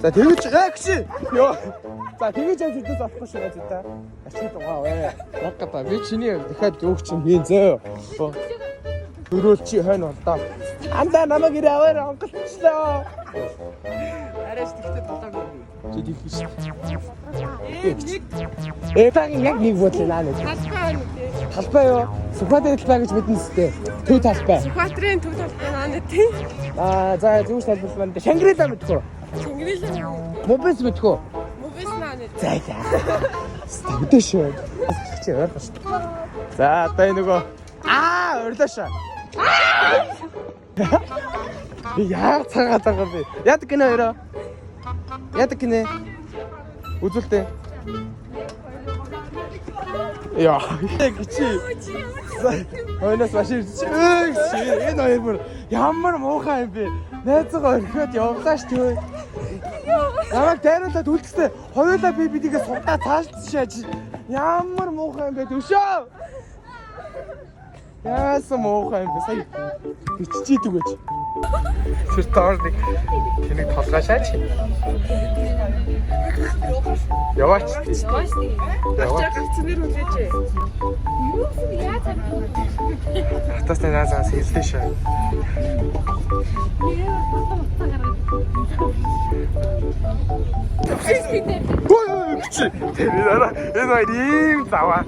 За тэгэж гişi. Йоо. За тэгэж явж өдөөс авахгүй шүү гэж та. Ачаад байгаа вэ. Яг гата би чиний дахиад өөх чинь би зөө. Өрөөл чи хойно болдоо. Андаа намайг ирээ аваар онголчлоо. Арайш тэгтээ толоогүй. Чи тэгвч. Этаг яг нэг бодлоо наа. Талбай юу? Сүхбаатарын талбай гэж мэднэ үстэй. Төв талбай. Сүхбаатарын төв талбай наа тий. За зүгш талбай маань Шангрила мэдгүй. Шангрила. Мобис мэдгүй. Мобис наа. За. Стамдээ шүү. Чи ойлгош. За одоо нөгөө өрлөөш. Би яа цагаад байгаа би. Яадаг гинэ өрөө. Яадаг гинэ. Үзүүлтээ. Яа, чи. Хойноос маш ирж. Энэ хоёр бүр ямар муухай юм бэ? Найзгаа орхиод явлаа ш төө. Намайг дайруулаад үлдсэн. Хоёулаа би бидийгээ суудаа цаашдчихаж. Ямар муухай юм бэ төшөө. Яасан муухай юм бэ? Сая биччихийдэг гэж. Тэр тоорник тэнийг толгашаач. Яваач. Гацсан нэр үлээж. Юу яа цаа. Атаас наасаа хэлдэж шээ. Энэ ийм заваа.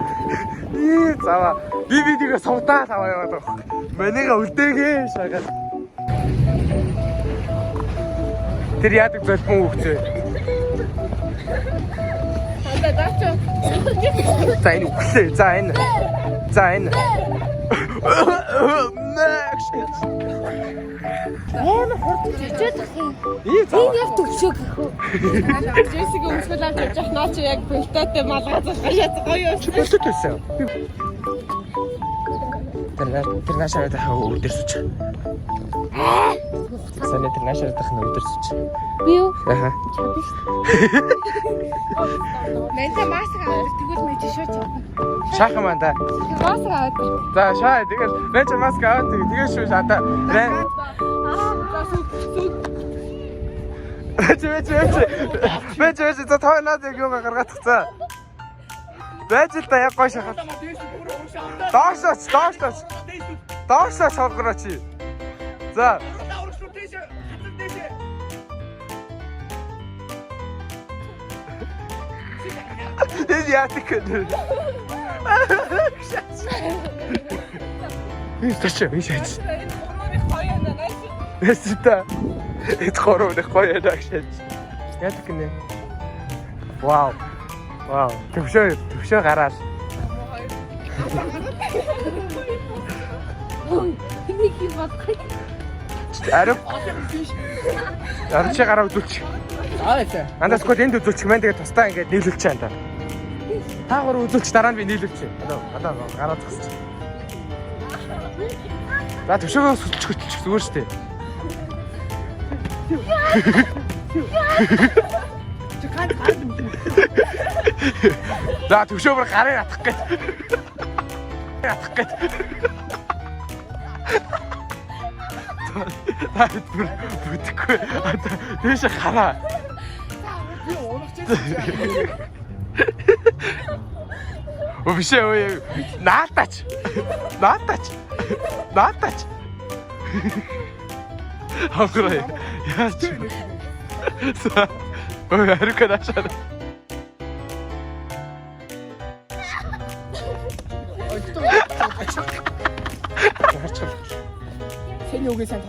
Ийм заваа. Би бидийгээ суудаа таваа яваад байгаа. Манайга үлдээгээ шагаа. Тэр яадаг золбон хөвчөө. За энэ үхлээ. За энэ. Амар хурдан чичээд ах юм. Энэ яг төвшөөг гэх үү. Джессигийн өмсгөл авч явж наа чи яг бэлтээтэй малгазах гаяц гоё юу. Чи бэлтээд байсан. Тэр наашаа дахиад өдөрсөж. Санаа тэр наашаа дахиад өдөрсөж. Би юу? Аха. Мэнтэ маск аваад тэгвэл мэж шоо чаа. Шахаа манда. Маск аваад. За шаа тэгэл мэж маск аваад тэгээ шүү шата. Мэж за тооноо яг юугаа гаргаад тацаа. Байж л да яг гоё шахаад. Доош шалгараа чи. За. Энэ яадаг гэдэг. Шаач. Эсэта. Это хоромных поедак шаач. Яадаг гинэ. Вау. Төвшөө гараад. Нэг юм бодох. Арив гараа үзүүлчих. Андаас код энд үзүүлчих маань тэгээд тустаа ингээд нийлүүлчих чаана. Та гур үзүүлчих дараа нь би нийлүүлчих. Одоо гараа зогсчих. За төвшөөгөө сүлчих зүгээр шүү дээ. За төвшөөгөө гараа атах гээд. Бүтэхгүй. Дэше хараа. Би уурчээ. Вообще ой наатач. Хаграа. Яач. Ой харка дашаа. Хэн юугээ сайн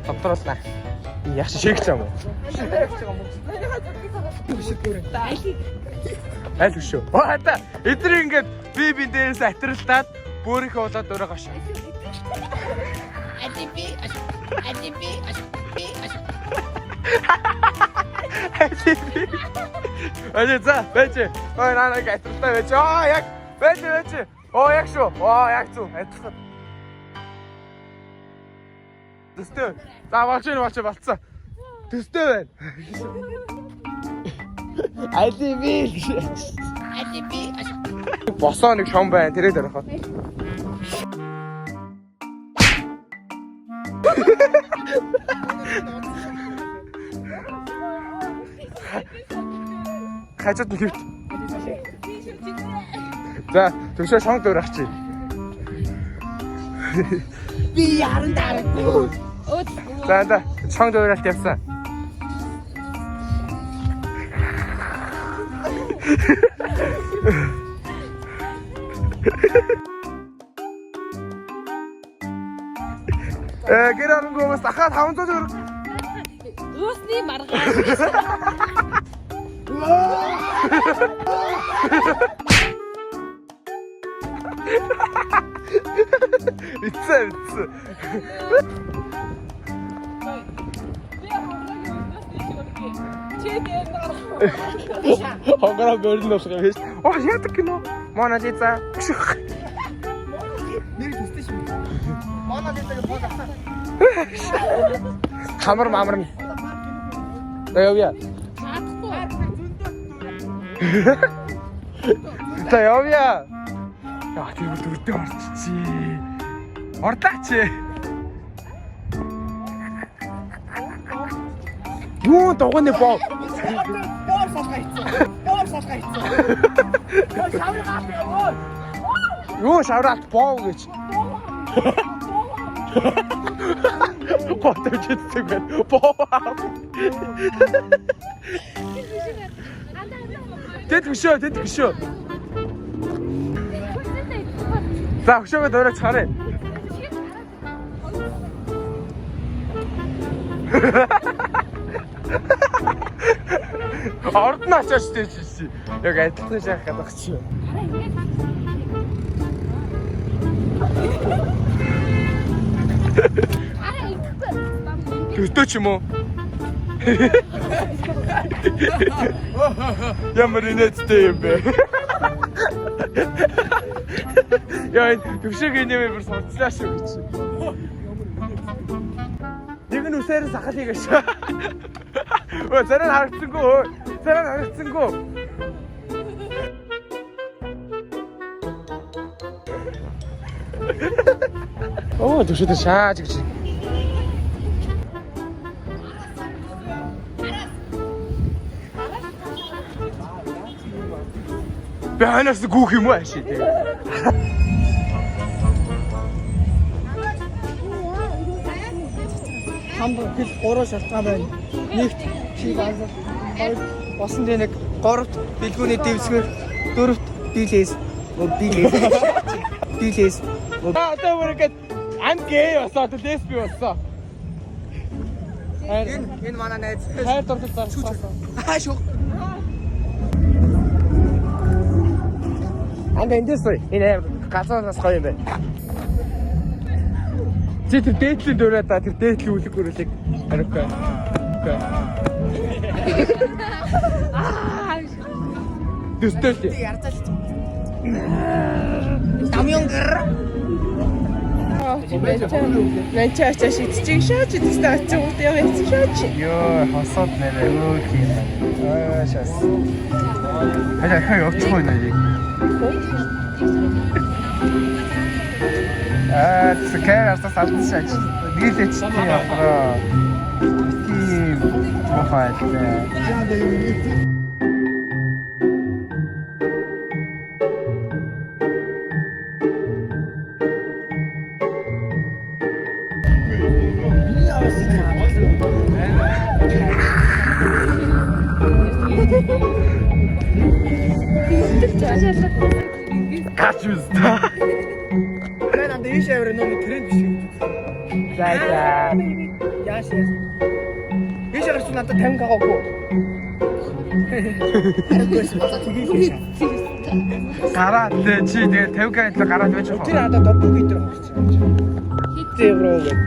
тодруулаа. Яах шиг юм уу? Аль шүү. Хата эдгээр ингээд би дээрээс атралтаад бөөрийнхөө болоод өрөө гашаа. Адиби. За байж. Ой наа атралтаа байж. Яг байж. Яг шүү. Яг зү. Атралт. Төстэй. За болцсон. Төстэй байна. Адиби. Босоо нэг шом байна. Тэрээд орохоо. Хажууд нь хэвт. За, төвшөө шонг дуурах чи. Би яран дараагүй. За, шонг дууралт явсан. Гэр оронгоос дахиад 500 төгрөг. Уусны маргаа. Ицээ. Хонгороо бөрн усгаа биш. Яадаг кино. Мона Лиза. Нэр төстэй шүү. Мона Лизагийн фото авсан. Хамар мамар. За явъя. За явъя. Яа тэр дүрдээ орчихжээ. Орлаач. Юу догоны боо. Боор салгаа хийцэн. Юу шавраалт боо гэж. Готож иддэг байна. Боо. Тэд хөшөө. За хөшөөгөө дөөрөө цаарай. Ордон очооч тийш. Яг адилхан шахах гэдэг чи. Төстөө ч юм уу? Ямар инээдтэй юм бэ? Яа, төвшөөгийн нэмээр сурцлаа шүү гэж. Нэг нь үсээр сахалыг гэж. Өө, зарим харагдсангүй. Оо, төвшөөд шааж гэж. Бэнэс гүөх юм аа шээ. Хамбар хэл 3 шалтгаан байна. Нэгт чи баазар. Босон дээр нэг 3-т бэлгүүний дэвсгэр, 4-т билээс. Одоо үргээд ангээ болоо лесби болсон. Энэ манай найз. Хайр дуртай зарцсан. Шүү. Анга эндээс энэ газараас гоё юм байна. Чи тэр дээдлийн дөрөө та тэр дээдлийн үлэг гөрөлийг ариука. Дэстэй. Ярцаач. Тамёнгэр. Начаа шидчих шаач дэстэй очиж удаа явчих шаач. Йоо, хосоод нэрээ өөр юм байна. Шас. Хаа явчих уу нэ. Цэкэр астас алдчихсан. Дийлэч тийм яа. Тийм мохайлээ. Кач үстэ. Мен анд ийш авир нөө тренд биш юм. За. Яаш. Ийш гарч надад 50 гагаагүй. Хараггүй бата тгийх. Гараад чи тэгээ 50 г гараад байж байгаа. Тэр надад дөрөв литр гарч байгаа. Хит евро гэдэг.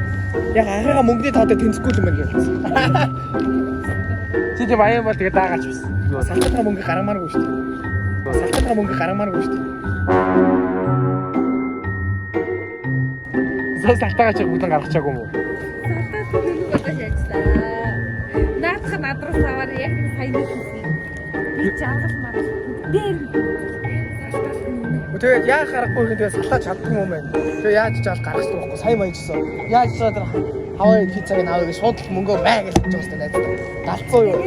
Яг ахыгаа мөнгөний тоотой тэнцэхгүй юм байна гэсэн. Чи тийм аян бол тэгээ даагаач биш. Салтаа мөнгө гарамааргүй шүү дээ. Салтаагаа чи бүдэн гаргачаагүй юм уу? Наадах надруу савар яг сайн хийсэн. Би чамгал маа. Дээр. Тэгээд яа харахгүй хин тэгээд салтаа чаддгүй юм байна. Тэгээд яаж ч аль гаргах байхгүй сайн маягчсан. Яаж ч тэр хаваа пиццаг нь аваа гэж шууд мөнгөө бай гэж хэлж байгаа юм байна. 70 юу?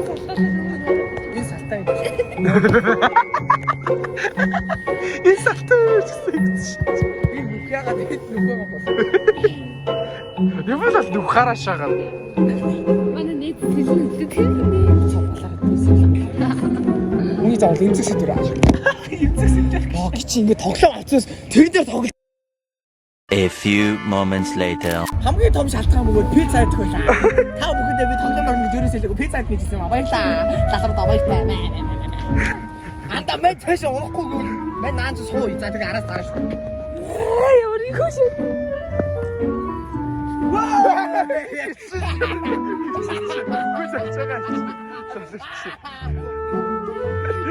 Энэ салтаа гэсэн юм чи. Энэ нүх яагаад хэд нүх болсон. Юу бол нүх хараа шагаад. Манай нийт хэлнэ тийм. Үний заавал эмзэг сэдвэр ааш. Эмзэг сэдвэр. Оо чи ингэ тоглоом авчихсан. Тэг дээр тоглоо. A few moments later. Хамгийн том шалтгаан бөгөөд пицца идэх байлаа. Та бүхэндээ би тоглоом орны дөрөс хэлээгөө пицца идэх гэсэн юм. Баярлаа. Ласараа баярлаа. Анда мэ цааш унахгүй мэ наанч суу. За тэгээ араас гараа шүү. Өөрийнхөө шүү.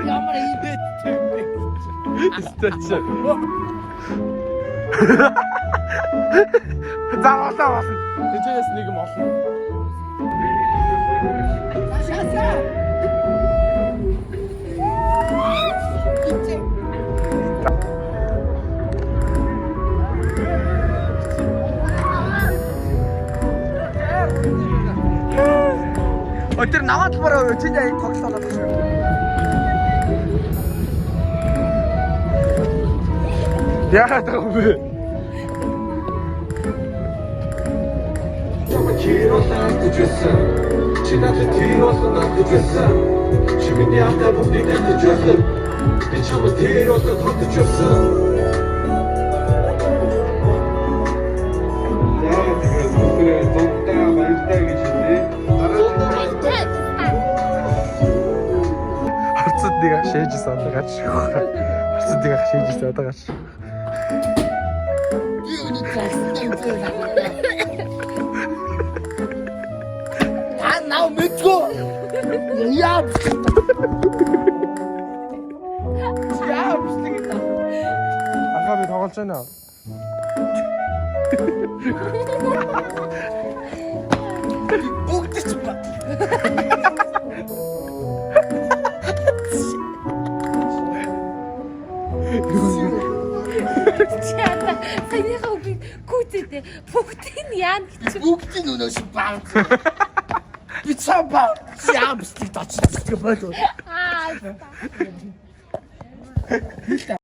Ямар идэт. Стач. Заавалаа болно. Тэжээс нэг юм олно. Шааса. Тэр наваа талбараа чинь яг тоглолт болоод байна шүү. Яагаад вэ? 지나친 뒤로서 난 늦었어 주민이 앞에 보니까 늦었어 네 참은 뒤로서 더 늦었어 자 그래서 그래 덥다 맑다 계신데 Харцдыг шээжсэн одоогаач. Харцдыг шээжсэн одоогаач. Наа мэдгүй. Яа. Яа бисдэг та. Ахаа би тоглож байна. Бүгд ч ба. Чата. Саяхан үгүй гүцэдэ. Бүгдийг яана гэж. Бүгдийн өнөөс баа. Би цаба. Яа бисдэг та ч болоо. Аа.